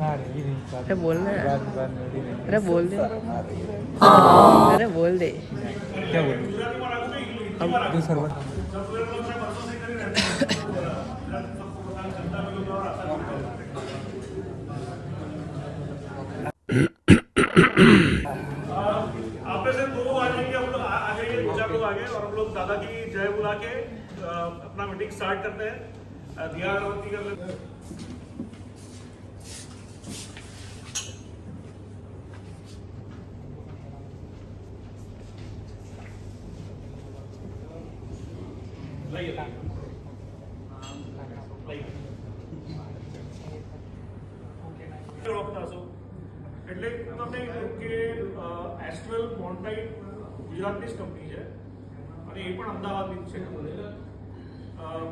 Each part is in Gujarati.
अरे बोल दे, अरे बोल दे, अरे बोल दे। क्या बोल हम सर्व आप में से दो आ जाएंगे, हम लोग आ जाइए, दो चार लोग आगे और हम लोग दादा की जय बुला के अपना मीटिंग स्टार्ट करते हैं। दिया अगरबत्ती कर लेते हैं। लाइए ઓળખતા છો એટલે તમને કે એસ્ટ્રલ મોન્ટાઇટ ગુજરાતની જ કંપની છે અને એ પણ અમદાવાદની જ છે.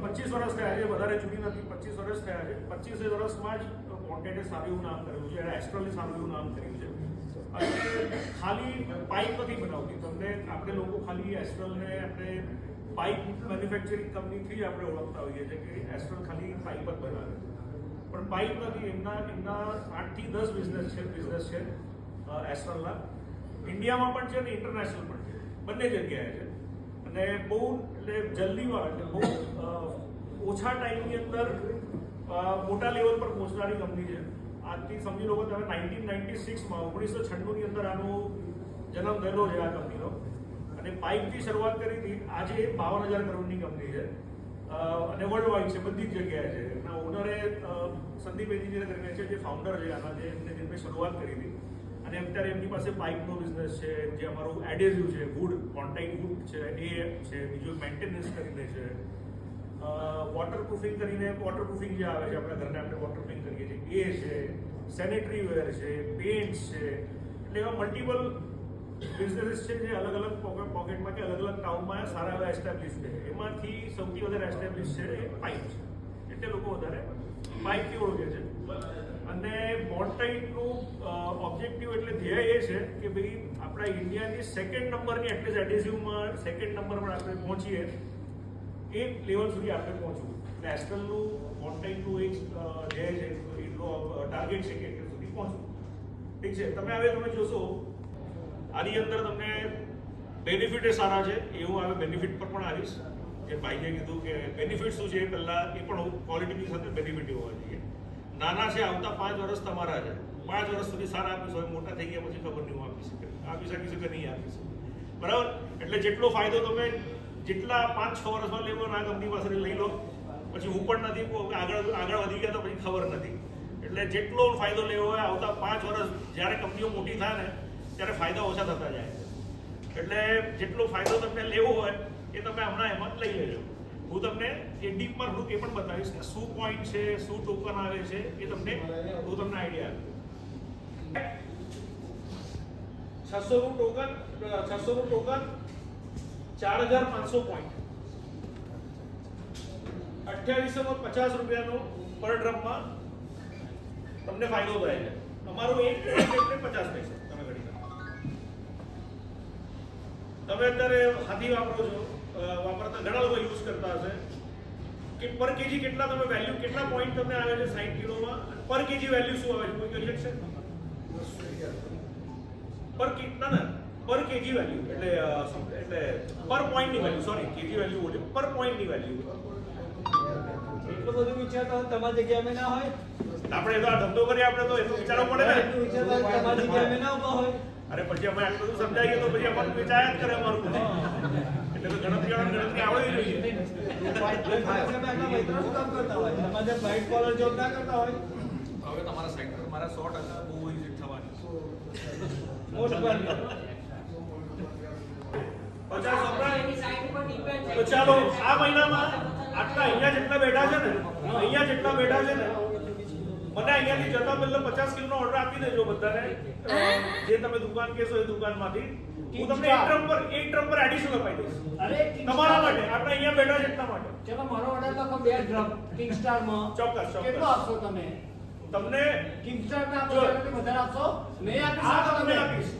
25 વર્ષ થયા છે, વધારે જૂની નથી, 25 વર્ષ થયા છે. 25 વર્ષમાં જ મોન્ટાઇટે સારું એવું નામ કર્યું છે, એસ્ટ્રલે સારું એવું નામ કર્યું છે. અને ખાલી પાઇપ નથી બનાવતી, તમને આપણે લોકો ખાલી એસ્ટ્રલને આપણે પાઇપ મેન્યુફેક્ચરિંગ કંપનીથી જ આપણે ઓળખતા હોઈએ છીએ કે એસ્ટ્રલ ખાલી પાઇપ જ બનાવે, પણ પાઇપ નથી. એમના 8 થી 10 બિઝનેસ છે એસ્ટ્રલના. ઇન્ડિયામાં પણ છે અને ઇન્ટરનેશનલ પણ છે, બંને જગ્યાએ છે. અને બહુ એટલે જલ્દીમાં એટલે બહુ ઓછા ટાઈમની અંદર મોટા લેવલ પર પહોંચનારી કંપની છે. આજથી સમજી લો કે તમે 1996માં 1996ની અંદર આનો જન્મ થયેલો છે આ કંપનીનો. અને પાઇપથી શરૂઆત કરી હતી. આજે 52,000 કરોડની કંપની છે અને વર્લ્ડ વાઇડ છે, બધી જ જગ્યાએ છે. એમના ઓનરે સંદીપ એન્જિનિયર કરીને છે, જે ફાઉન્ડર છે આના, જે એમને શરૂઆત કરી હતી. અને અત્યારે એમની પાસે પાઇપનો બિઝનેસ છે, જે અમારું એડેઝિવ છે, વુડ કોન્ટાઇટ વુડ છે એ છે. બીજું મેન્ટેનન્સ કરીને છે, વોટરપ્રૂફિંગ કરીને, વોટરપ્રૂફિંગ જે આવે છે આપણા ઘરને આપણે વોટરપ્રૂફિંગ કરીએ છીએ એ છે, સેનેટરી વેર છે, પેઇન્ટ્સ છે. એટલે એવા મલ્ટિપલ બિઝનેસ છે જે અલગ અલગ પોકેટમાં કે અલગ અલગ ટાઉનમાં સારા એવા એસ્ટાબ્લિશ છે. એમાંથી સૌથી વધારે એસ્ટાબ્લિશ છે એ પાઇપ છે, એટલે લોકો વધારે પાઇપથી ઓળખે છે. અને મોન્ટાઇટનું ઓબ્જેક્ટિવ એટલે ધ્યેય એ છે કે ભાઈ આપણા ઇન્ડિયાની સેકન્ડ નંબરની એટલીસ્ટ એડેઝિવમાં સેકન્ડ નંબર પર આપણે પહોંચીએ એ લેવલ સુધી આપણે પહોંચવું. એટલે એસ્ટ્રલનું મોન્ટાઇટનું એક ધ્યેય છે, એટલો ટાર્ગેટ છે કે એટલે સુધી પહોંચવું. ઠીક છે. તમે જોશો આની અંદર તમને બેનિફિટ એ સારા છે, એવું આવે બેનિફિટ પર પણ આવીશ. જે ભાઈએ કીધું કે બેનિફિટ શું છે, પહેલાં એ પણ ક્વોલિટીની સાથે બેનિફિટ હોવા જોઈએ. નાના છે, આવતા 5 વર્ષ તમારા છે, 5 વર્ષ સુધી સારા આપીશ, હોય મોટા થઈ ગયા પછી ખબર નહીં હું આપી શકીશું કે નહીં આપીશ. બરાબર? એટલે જેટલો ફાયદો તમે જેટલા 5-6 વર્ષમાં લેવો આ કંપની પાસેથી લઈ લો, પછી હું પણ નથી આગળ વધી ગયા તો પછી ખબર નથી. એટલે જેટલો ફાયદો લેવો હોય આવતા 5 વર્ષ, જ્યારે કંપનીઓ મોટી થાય ને ત્યારે ફાયદા ઓછા થતા જાય. એટલે જેટલો ફાયદો તમને લેવો હોય એ તમે હમણાં એમાં લઈ લેજો. હું તમને એ ડીપમાં એ પણ બતાવીશ કે શું પોઈન્ટ છે, શું ટોકન આવે છે, એ તમને આઈડિયા આપીશ. 600 નું ટોકન 4,500 પોઈન્ટ, 2850 રૂપિયાનો પર ડ્રમમાં તમને ફાયદો થાય છે. તમારું એક પોઈન્ટ એટલે 50 પૈસા. તમે અત્યારે હાથી વાપરો છો, વાપરતા ઘણા લોકો યુઝ કરતા હશે કે પર કેજી કેટલા તમે વેલ્યુ, કેટલા પોઈન્ટ તમને આવે છે 60 કિલોમાં, પર કેજી વેલ્યુ શું આવે છે, કોઈ કરી શકશે? પર કેજી વેલ્યુ એટલે પર પોઈન્ટની વેલ્યુ, સોરી કેજી વેલ્યુ બોલ્યો, પર પોઈન્ટની વેલ્યુ. એટલું બધું વિચારતા તમારી જગ્યાએ અમે ના હોય. આપણે તો આ ધંધો કરીએ, આપણે તો એટલું વિચારવું પડે ને. એટલું વિચારતા તમારી જગ્યાએ અમે ના ઉભા હોય. અરે પછી અમે આટલું બધું સમજાવીએ તો પછી અમારું વિચાર્યા જ કરે અમારું બધું. એટલે તો ગણતરી આવડવી જોઈએ. કામ કરતા હોય તમારે વ્હાઇટ કોલર જોબ ના કરતા હોય. હવે તમારા સેક્ટર મારા 100% બહુ વિઝિટ થવાની. તો ચાલો આ મહિનામાં આટલા અહીંયા જેટલા બેઠા છે ને મને અહીંયાથી જતા પહેલા 50 કિલોનો ઓર્ડર આપી દેજો બધાને, જે તમે દુકાન કહેશો એ દુકાનમાંથી. હું તમને એક ડ્રમ પર એડિશનલ અપાઈ દઈશ. અરે તમારા માટે, આપણે અહીંયા બેઠા છે એટલા માટે. ચલો મારો ઓર્ડર લખો 2 ડ્રમ કિંગસ્ટારમાં. ચોક્કસ. કેટલો આપશો તમે? તમને કિંગસ્ટાર ના આપો એટલે વધારે આપશો? નહીં આપી શકો. તમને આપીશ.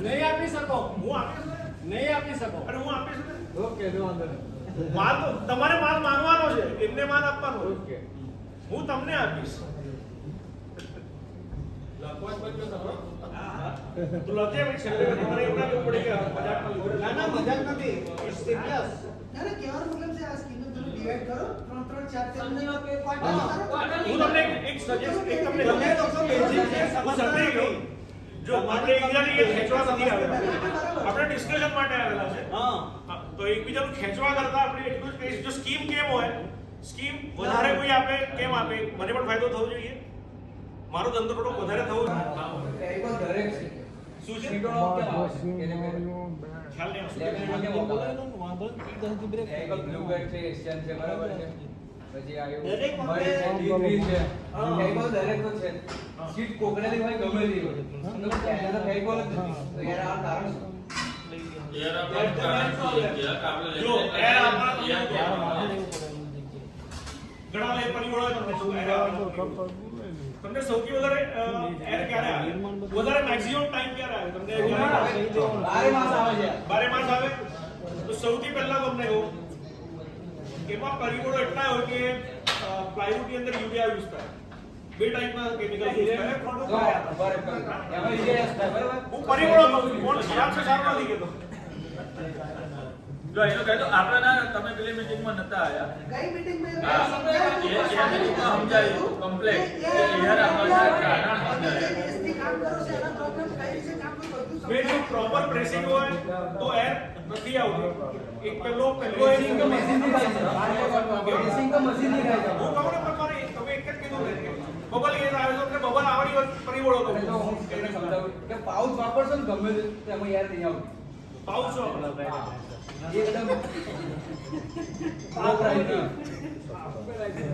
નહીં આપી શકો. હું આપીશ ને. નહીં આપી શકો. અરે હું આપીશ ને. ઓકે, નો વાંધો નહીં. માલ તમારે માલ માંગવાનો છે, એમને માલ આપવાનો. ઓકે, હું તમને આપીશ. તો લજે ભાઈ છેલ્લે તમારે એવું ના કરવું પડે કે મજાકમાં લીધું. ના ના મજાક નથી ઇટ્સ સિરિયસ ના ના કહેવાનો મતલબ છે આ સ્કીમને તમે ડિવાઈડ કરો 3 3 4 4 ને હું તમને એક સજેસ્ટ એક તમને તમે લોકો બેઝિક છે હું સમજી ગયો. જો આપણે એકબીજાને એ ખેંચવા નથી આવેલા, આપણે ડિસ્કશન માટે આવેલા છે. હા તો એકબીજાનું ખેંચવા કરતા આપણે એટલું જ કહીશ, જો સ્કીમ કેમ હોય, સ્કીમ વધારે કોઈ આપે કેમ આપે, મને પણ ફાયદો થવો જોઈએ, મારો ધંધો થોડો વધારે થવો જોઈએ. શું છે ખ્યાલ નહીં આવતું. સીટ કોકરેલી હોય ગમે તેવી હોય તો ફેંકો નથી યાર આ કારણ જો એર આપણા ઘણા લે પરિબળો તમને શું એર તમને સૌથી વધારે એર ક્યારે આવે, વધારે મેક્સિમમ ટાઈમ ક્યારે આવે તમને? 12 માસ આવે છે. 12 માસ આવે. તો સૌથી પહેલા તમને કહું એમાં પરિબળો એટલા હોય કે પ્લાયવુડ ની અંદર યુરિયા યુઝ થાય, બે ટાઈપના કેમિકલ યુઝ થાય. એમાં ઈજીએસ થાય બરાબર. હું પરિબળો કહું છું, કોણ ખરાબ છે સારું નથી કહેતો. જો એનો કહેતો આપણે ના તમે પેલી મીટિંગમાં નતા આયા. કઈ મીટિંગ મેં એ મીટિંગમાં સમજાયું કમ્પ્લેટ કે યાર આપણે એસટી કામ કરો છે એના પ્રોબ્લેમ કઈ રીતે કામ કરો બધું મેં જો પ્રોપર પ્રેસિંગ હોય તો એર નથી આવતું. એક પહેલો પ્રેસિંગ તો મશીનથી થાય છે. પ્રેસિંગ તો મશીનથી થાય છે. હું કહું ને પ્રમાણે તમે એક જ કીધું ને બબલ ગેસ આવે તો બબલ આવવાની વાત પરિબળો કહું એટલે તો હું એને સમજાવું કે પાઉચ વાપરશો ને ગમે તે એમાં યાર નહીં આવતું. પાઉચ છો એકદમ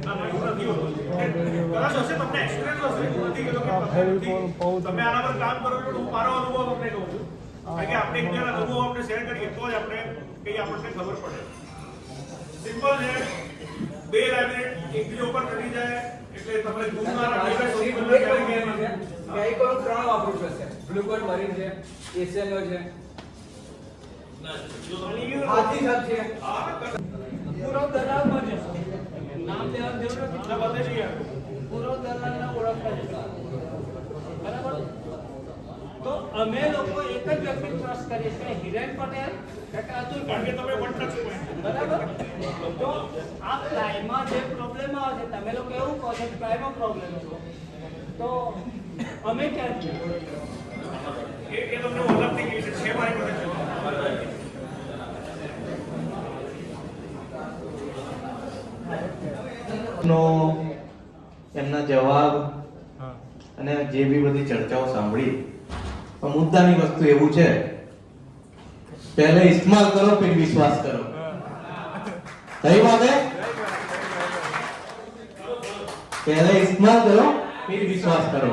ના ના એવું નથી હોતું. કદાચ હશે તમને એક્સપિરિયન્સ હશે, નથી કહેતો કે તમે આના પર કામ કરો છો. હું મારો અનુભવ તમને કહું છું કારણ કે આપણે એકબીજાના અનુભવ આપણે શેર કરીએ તો જ આપણે કઈ આપણને ખબર પડે. સિમ્પલ છે, બે લેમિનેટ એકબીજા ઉપર ચડી જાય એટલે તમે દૂરના રાખીને સૌથી પહેલા ક્યારે ક્યારે કેમિકલ 3 વાપરું છું સર. ગ્લુકોઝ મરીન છે, એસએનઓ છે, હાથી સાહેબ છે. પૂરો દલાલ બને નામ લેવાની જરૂર નથી ના બધે જ યાર. પૂરો દલાલને ઓળખતા જ બરાબર. તો અમે લોકો એક જ વ્યક્તિ ટ્રસ્ટ કરીએ છીએ હિરેન પટેલ કે અતુલ કારણ કે પટેલ તમે વન ટચ પોઈન્ટ બરાબર. તો આ પ્લાયમાં જે પ્રોબ્લેમ આવે છે તમે લોકો એવું કહો છો કે પ્લાયમાં પ્રોબ્લેમ છે તો અમે ક્યાં છીએ? એ તમને ઓળખતી કેવી છે મારી પાસે નો એમના જવાબ અને જે બી બધી ચર્ચાઓ સાંભળી, પણ મુદ્દાની વસ્તુ એવું છે, પહેલે ઇસ્તેમાલ કરો પછી વિશ્વાસ કરો. સહી વાત હે? પહેલે ઇસ્તેમાલ કરો પછી વિશ્વાસ કરો.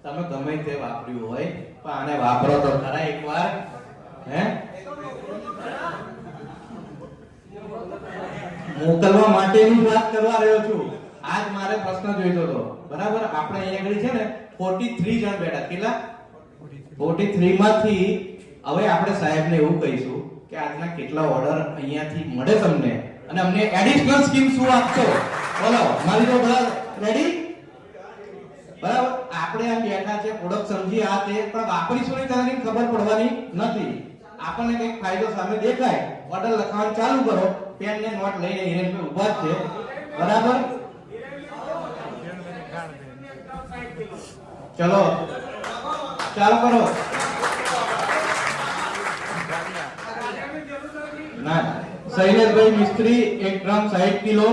તમે ગમે તે વાપર્યું હોય પણ આને વાપરો તો ખરા એકવાર. હે મોકલવા માટેની વાત કરવા રહ્યો છું. આજ મારે પ્રશ્ન જોઈતો હતો બરાબર. આપણે અહીંયા આગળ છે ને 43 જણ બેઠા. કેટલા? 43 માંથી હવે આપણે સાહેબને એવું કહીશું કે આજના કેટલા ઓર્ડર અહીંયાથી મળે તમને અને અમને એડિશનલ સ્કીમ શું આપશો બોલો. મારી તો બધા રેડી બરાબર. આપણે આ બેઠા છે પ્રોડક્ટ સમજી આ તે પણ વાપરીશું નહીં તેની ખબર પડવાની નથી. આપણને કઈક ફાયદો સામે દેખાય ઓર્ડર લખવાનું ચાલુ કરો, પેન ને નોટ લઈને હિરેનભાઈ ઊભા જ છે બરાબર. ચલો ચાલુ કરો. ના શૈલેષભાઈ મિસ્ત્રી 1 ગ્રામ 60 કિલો.